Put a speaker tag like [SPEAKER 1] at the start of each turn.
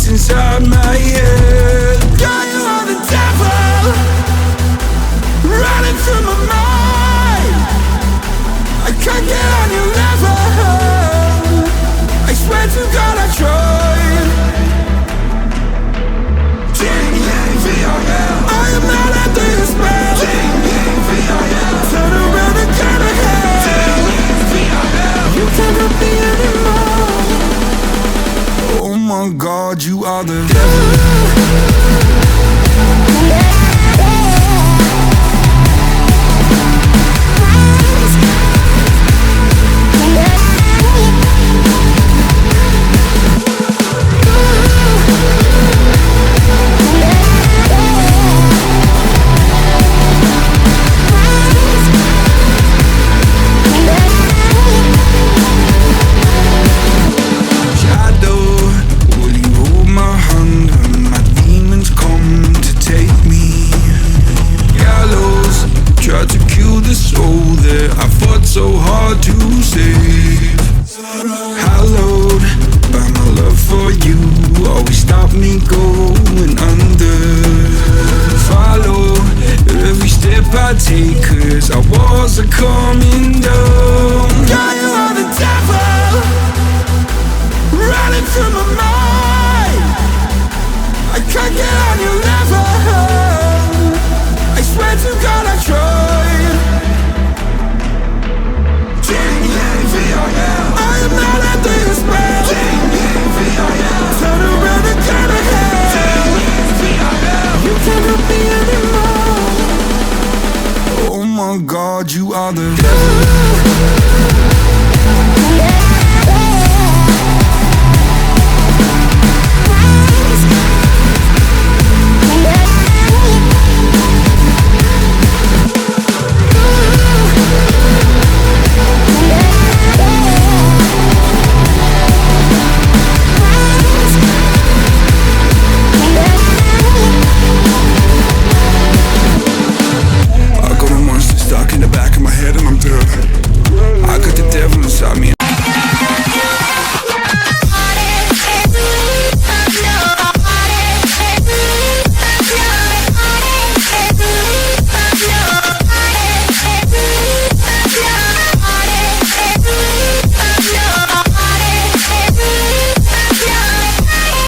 [SPEAKER 1] thoughts inside my head. God, you are the devil running through my mind. I can't get on your level. I swear to God I tried. G-A-V-I-L. I am not under your spell. G-A-V-I-L. Turn around and turn ahead. G-A-V-I-L. You can't help me anymore. Oh my God, you are the devil. So hard to save. Hallowed by my love for you, always stop me going under. Follow every step I take, cause our walls are coming down. God, you are the devil running through my mind. I can't get on your level. I swear to God I tried. I am not under your spell. G-A-V-I-L. Turn around and turn ahead. G-A-V-I-L. You can't help me anymore. Oh my God, you are the devil.